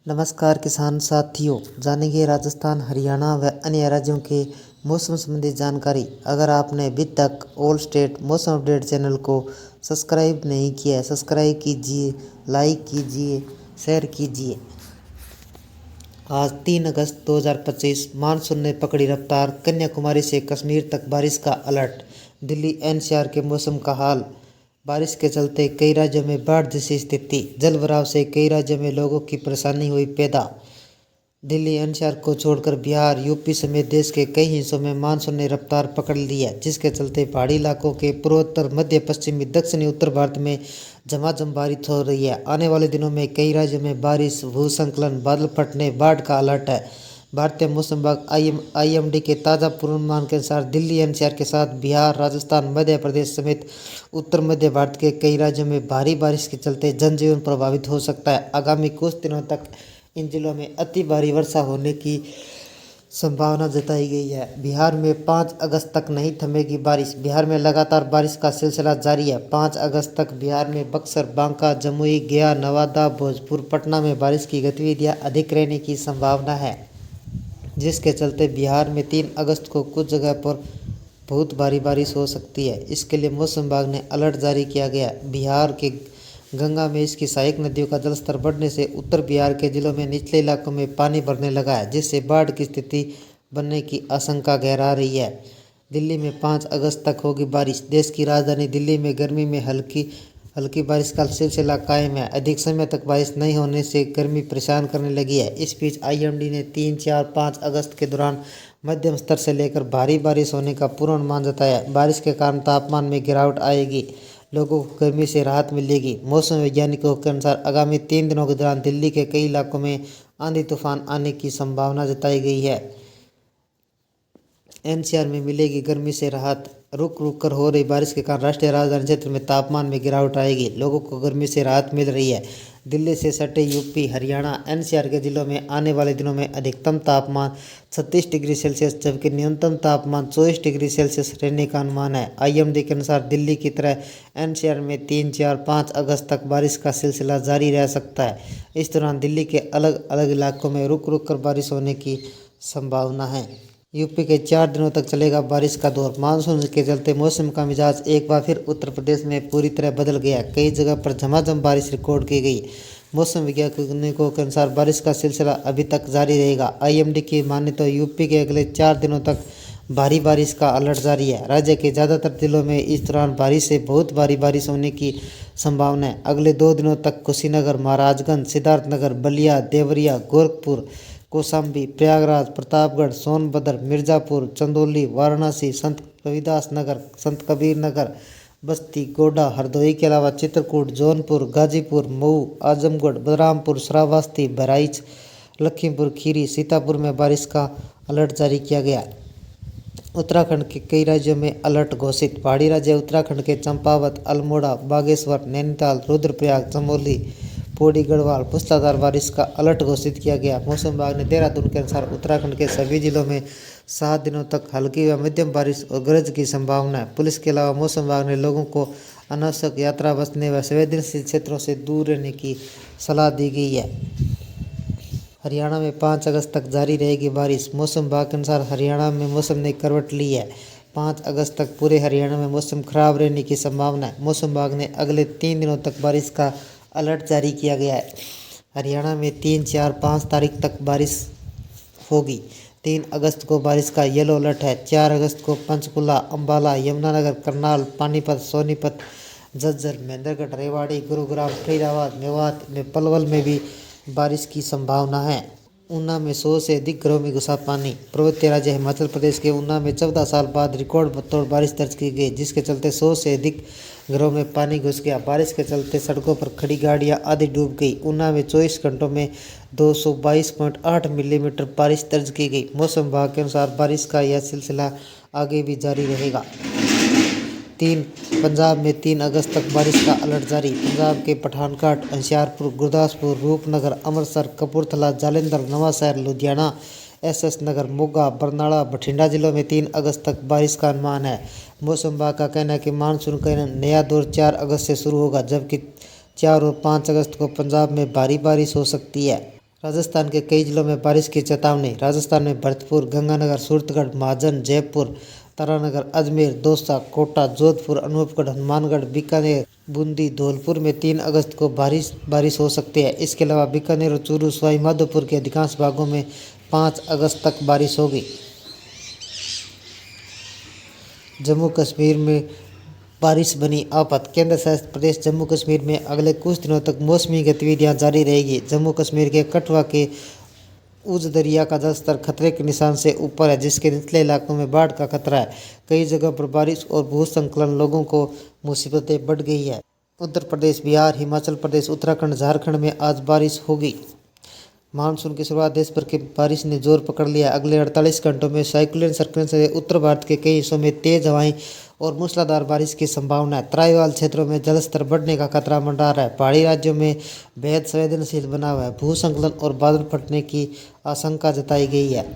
नमस्कार किसान साथियों, जानेंगे राजस्थान, हरियाणा व अन्य राज्यों के मौसम संबंधी जानकारी। अगर आपने अभी तक ऑल स्टेट मौसम अपडेट चैनल को सब्सक्राइब नहीं किया है, सब्सक्राइब कीजिए, लाइक कीजिए, शेयर कीजिए। आज 3 अगस्त 2025 मानसून ने पकड़ी रफ्तार, कन्याकुमारी से कश्मीर तक बारिश का अलर्ट। दिल्ली एनसीआर के मौसम का हाल। बारिश के चलते कई राज्यों में बाढ़ जैसी स्थिति, जलभराव से कई राज्यों में लोगों की परेशानी हुई पैदा। दिल्ली एनसीआर को छोड़कर बिहार, यूपी समेत देश के कई हिस्सों में मानसून ने रफ्तार पकड़ ली है, जिसके चलते पहाड़ी इलाकों के पूर्वोत्तर, मध्य पश्चिमी, दक्षिणी उत्तर भारत में झमाझम बारिश हो रही है। आने वाले दिनों में कई राज्यों में बारिश, भूस्खलन, बादल फटने, बाढ़ का अलर्ट है। भारतीय मौसम विभाग आईएमडी के ताज़ा पूर्वानुमान के अनुसार दिल्ली एनसीआर के साथ बिहार, राजस्थान, मध्य प्रदेश समेत उत्तर मध्य भारत के कई राज्यों में भारी बारिश के चलते जनजीवन प्रभावित हो सकता है। आगामी कुछ दिनों तक इन जिलों में अति भारी वर्षा होने की संभावना जताई गई है। बिहार में 5 अगस्त तक नहीं थमेगी बारिश। बिहार में लगातार बारिश का सिलसिला जारी है। 5 अगस्त तक बिहार में बक्सर, बांका, जमुई, गया, नवादा, भोजपुर, पटना में बारिश की गतिविधियां अधिक रहने की संभावना है, जिसके चलते बिहार में 3 अगस्त को कुछ जगह पर बहुत भारी बारिश हो सकती है। इसके लिए मौसम विभाग ने अलर्ट जारी किया गया। बिहार के गंगा में इसकी सहायक नदियों का जलस्तर बढ़ने से उत्तर बिहार के जिलों में निचले इलाकों में पानी भरने लगा है, जिससे बाढ़ की स्थिति बनने की आशंका गहरा रही है। दिल्ली में 5 अगस्त तक होगी बारिश। देश की राजधानी दिल्ली में गर्मी में हल्की बारिश का सिलसिला कायम है। अधिक समय तक बारिश नहीं होने से गर्मी परेशान करने लगी है। इस बीच आईएमडी ने 3, 4, 5 अगस्त के दौरान मध्यम स्तर से लेकर भारी बारिश होने का पूर्वानुमान जताया है। बारिश के कारण तापमान में गिरावट आएगी, लोगों को गर्मी से राहत मिलेगी। मौसम वैज्ञानिकों के अनुसार आगामी 3 दिनों के दौरान दिल्ली के कई इलाकों में आंधी तूफान आने की संभावना जताई गई है। एनसीआर में मिलेगी गर्मी से राहत। रुक रुक कर हो रही बारिश के कारण राष्ट्रीय राजधानी क्षेत्र में तापमान में गिरावट आएगी, लोगों को गर्मी से राहत मिल रही है। दिल्ली से सटे यूपी, हरियाणा, एनसीआर के जिलों में आने वाले दिनों में अधिकतम तापमान 36 डिग्री सेल्सियस जबकि न्यूनतम तापमान 24 डिग्री सेल्सियस रहने का अनुमान है। आईएमडी के अनुसार दिल्ली की तरह एनसीआर में 3, 4, 5 अगस्त तक बारिश का सिलसिला जारी रह सकता है। इस दौरान दिल्ली के अलग अलग इलाकों में रुक रुक कर बारिश होने की संभावना है। यूपी के 4 दिनों तक चलेगा बारिश का दौर। मानसून के चलते मौसम का मिजाज एक बार फिर उत्तर प्रदेश में पूरी तरह बदल गया। कई जगह पर झमाझम बारिश रिकॉर्ड की गई। मौसम वैज्ञानिकों के अनुसार बारिश का सिलसिला अभी तक जारी रहेगा। आईएमडी की माने तो यूपी के अगले 4 दिनों तक भारी बारिश का अलर्ट जारी है। राज्य के ज़्यादातर जिलों में इस दौरान भारी से बहुत भारी बारिश होने की संभावना है। अगले 2 दिनों तक कुशीनगर, महाराजगंज, सिद्धार्थनगर, बलिया, देवरिया, गोरखपुर, कौशाम्बी, प्रयागराज, प्रतापगढ़, सोनभद्र, मिर्ज़ापुर, चंदौली, वाराणसी, संत रविदास नगर, संत कबीर नगर, बस्ती, गोड्डा, हरदोई के अलावा चित्रकूट, जौनपुर, गाजीपुर, मऊ, आजमगढ़, बलरामपुर, श्रावस्ती, बहराइच, लखीमपुर खीरी, सीतापुर में बारिश का अलर्ट जारी किया गया। उत्तराखंड के कई राज्यों में अलर्ट घोषित। पहाड़ी राज्य उत्तराखंड के चंपावत, अल्मोड़ा, बागेश्वर, नैनीताल, रुद्रप्रयाग, चमोली, पौड़ी, गढ़वाल मूसलाधार बारिश का अलर्ट घोषित किया गया। मौसम विभाग ने देहरादून के अनुसार उत्तराखंड के सभी जिलों में 7 दिनों तक हल्की व मध्यम बारिश और गरज की संभावना है। पुलिस के अलावा मौसम विभाग ने लोगों को अनावश्यक यात्रा, बचने व संवेदनशील क्षेत्रों से दूर रहने की सलाह दी गई है। हरियाणा में 5 अगस्त तक जारी रहेगी बारिश। मौसम विभाग के अनुसार हरियाणा में मौसम ने करवट ली है। 5 अगस्त तक पूरे हरियाणा में मौसम खराब रहने की संभावना है। मौसम विभाग ने अगले 3 दिनों तक बारिश का अलर्ट जारी किया गया है। हरियाणा में 3, 4, 5 तारीख तक बारिश होगी। 3 अगस्त को बारिश का येलो अलर्ट है। 4 अगस्त को पंचकुला, अम्बाला, यमुनानगर, करनाल, पानीपत, सोनीपत, झज्जर, महेंद्रगढ़, रेवाड़ी, गुरुग्राम, फरीदाबाद, मेवात में, पलवल में भी बारिश की संभावना है। ऊना में 100 से अधिक घरों में घुसा पानी। पर्वतीय राज्य हिमाचल प्रदेश के ऊना में 14 साल बाद रिकॉर्ड तोड़ बारिश दर्ज की गई, जिसके चलते 100 से अधिक घरों में पानी घुस गया। बारिश के चलते सड़कों पर खड़ी गाड़ियां आधी डूब गई। ऊना में 24 घंटों में 222.8 मिलीमीटर बारिश दर्ज की गई। मौसम विभाग के अनुसार बारिश का यह सिलसिला आगे भी जारी रहेगा। पंजाब में 3 अगस्त तक बारिश का अलर्ट जारी। पंजाब के पठानकोट, होशियारपुर, गुरदासपुर, रूपनगर, अमृतसर, कपूरथला, जालंधर, नवांशहर, लुधियाना, एसएस नगर, मोगा, बरनाला, बठिंडा जिलों में 3 अगस्त तक बारिश का अनुमान है। मौसम विभाग का कहना है कि मानसून का नया दौर 4 अगस्त से शुरू होगा, जबकि 4 और 5 अगस्त को पंजाब में भारी बारिश हो सकती है। राजस्थान के कई जिलों में बारिश की चेतावनी। राजस्थान में भरतपुर, गंगानगर, सूरतगढ़, महाजन, जयपुर, तारानगर, अजमेर, दौसा, कोटा, जोधपुर, अनूपगढ़, हनुमानगढ़, बीकानेर, बूंदी, धौलपुर में 3 अगस्त को बारिश हो सकती है। इसके अलावा बीकानेर और चूरू, सवाई माधोपुर के अधिकांश भागों में 5 अगस्त तक बारिश होगी। जम्मू कश्मीर में बारिश बनी आफत। केंद्र शासित प्रदेश जम्मू कश्मीर में अगले कुछ दिनों तक मौसमी गतिविधियां जारी रहेगी। जम्मू कश्मीर के कठुआ के उज दरिया का जलस्तर खतरे के निशान से ऊपर है, जिसके निचले इलाकों में बाढ़ का खतरा है। कई जगह पर बारिश और भूस्खलन लोगों को मुसीबतें बढ़ गई है। उत्तर प्रदेश, बिहार, हिमाचल प्रदेश, उत्तराखंड, झारखंड में आज बारिश होगी। मानसून की शुरुआत देश भर की बारिश ने जोर पकड़ लिया। अगले 48 घंटों में साइक्लोन सर्कुलेशन से उत्तर भारत के कई हिस्सों में तेज हवाएं और मूसलाधार बारिश की संभावना है। तराईवाल क्षेत्रों में जलस्तर बढ़ने का खतरा मंडरा रहा है। पहाड़ी राज्यों में बेहद संवेदनशील बना हुआ है। भूस्खलन और बादल फटने की आशंका जताई गई है।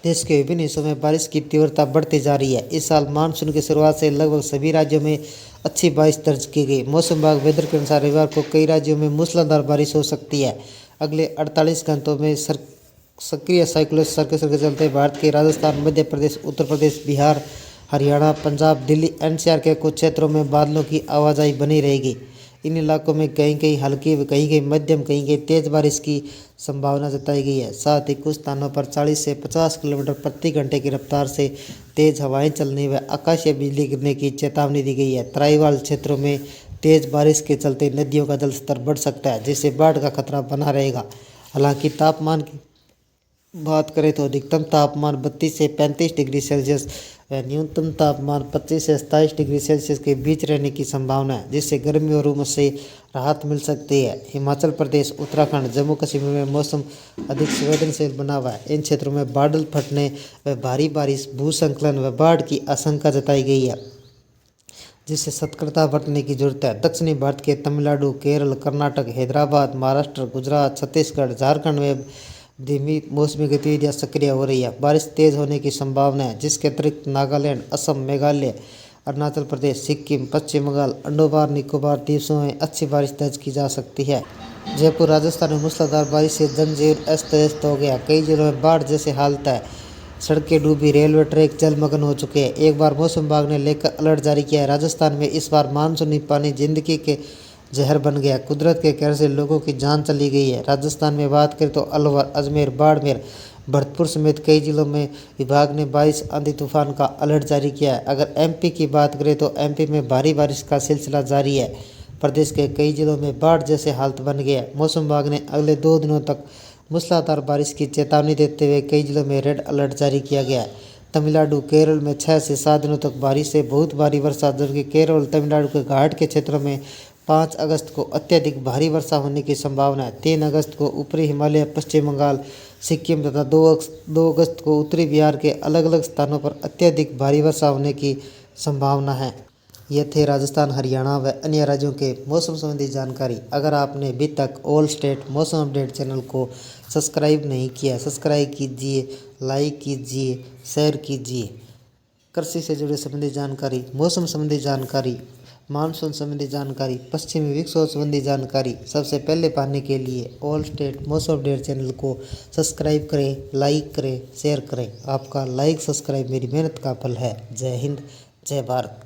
देश के विभिन्न हिस्सों में बारिश की तीव्रता बढ़ती जा रही है। इस साल मानसून की शुरुआत से लगभग सभी राज्यों में अच्छी बारिश दर्ज की गई। मौसम विभाग वेदर के अनुसार रविवार को कई राज्यों में मूसलाधार बारिश हो सकती है। अगले 48 घंटों में सक्रिय साइक्लोन सर्कुलेशन के चलते भारत के राजस्थान, मध्य प्रदेश, उत्तर प्रदेश, बिहार, हरियाणा, पंजाब, दिल्ली, एनसीआर के कुछ क्षेत्रों में बादलों की आवाजाही बनी रहेगी। इन इलाकों में कहीं कहीं हल्की, कहीं कहीं मध्यम, कहीं कहीं तेज बारिश की संभावना जताई गई है। साथ ही कुछ स्थानों पर 40 से 50 किलोमीटर प्रति घंटे की रफ्तार से तेज हवाएं चलने व आकाशीय बिजली गिरने की चेतावनी दी गई है। तराईवाल क्षेत्रों में तेज बारिश के चलते नदियों का जलस्तर बढ़ सकता है, जिससे बाढ़ का खतरा बना रहेगा। हालांकि तापमान की बात करें तो अधिकतम तापमान 32 से 35 डिग्री सेल्सियस व न्यूनतम तापमान 25 से 27 डिग्री सेल्सियस के बीच रहने की संभावना है, जिससे गर्मी और उमस से राहत मिल सकती है। हिमाचल प्रदेश, उत्तराखंड, जम्मू कश्मीर में मौसम अधिक संवेदनशील बना हुआ है। इन क्षेत्रों में बादल फटने व भारी बारिश, भूस्खलन व बाढ़ की आशंका जताई गई है, जिससे सतर्कता बरतने की जरूरत है। दक्षिणी भारत के तमिलनाडु, केरल, कर्नाटक, हैदराबाद, महाराष्ट्र, गुजरात, छत्तीसगढ़, झारखंड में धीमी मौसमी गतिविधियां सक्रिय हो रही है। बारिश तेज होने की संभावना है, जिसके अतिरिक्त नागालैंड, असम, मेघालय, अरुणाचल प्रदेश, सिक्किम, पश्चिम बंगाल, अंडोमान निकोबार द्वीप समूह में अच्छी बारिश दर्ज की जा सकती है। जयपुर, राजस्थान में मूसलाधार बारिश से जनजीवन अस्त व्यस्त हो गया। कई जिलों में बाढ़ जैसे हालत है। सड़कें डूबी, रेलवे ट्रैक जलमग्न हो चुके हैं। एक बार मौसम विभाग ने लेकर अलर्ट जारी किया है। राजस्थान में इस बार मानसूनी पानी जिंदगी के जहर बन गया। कुदरत के कहर से लोगों की जान चली गई है। राजस्थान में बात करें तो अलवर, अजमेर, बाड़मेर, भरतपुर समेत कई जिलों में विभाग ने बारिश, आंधी तूफान का अलर्ट जारी किया है। अगर एमपी की बात करें तो एमपी में भारी बारिश का सिलसिला जारी है। प्रदेश के कई जिलों में बाढ़ जैसे हालत बन गया है। मौसम विभाग ने अगले 2 दिनों तक मूसलाधार बारिश की चेतावनी देते हुए कई जिलों में रेड अलर्ट जारी किया गया है। तमिलनाडु, केरल में 6 से 7 दिनों तक बारिश से बहुत भारी वर्षा, जबकि केरल और तमिलनाडु के घाट के क्षेत्रों में 5 अगस्त को अत्यधिक भारी वर्षा होने की संभावना है। 3 अगस्त को ऊपरी हिमालय, पश्चिम बंगाल, सिक्किम तथा 2 अगस्त को उत्तरी बिहार के अलग अलग स्थानों पर अत्यधिक भारी वर्षा होने की संभावना है। ये थे राजस्थान, हरियाणा व अन्य राज्यों के मौसम संबंधी जानकारी। अगर आपने अभी तक ऑल स्टेट मौसम अपडेट चैनल को सब्सक्राइब नहीं किया, सब्सक्राइब कीजिए, लाइक कीजिए, शेयर कीजिए। कृषि से जुड़े संबंधी जानकारी, मौसम संबंधी जानकारी, मानसून संबंधी जानकारी, पश्चिमी विक्षोभ संबंधी जानकारी सबसे पहले पाने के लिए ऑल स्टेट मौसम अपडेट चैनल को सब्सक्राइब करें, लाइक करें, शेयर करें। आपका लाइक सब्सक्राइब मेरी मेहनत का फल है। जय हिंद, जय भारत।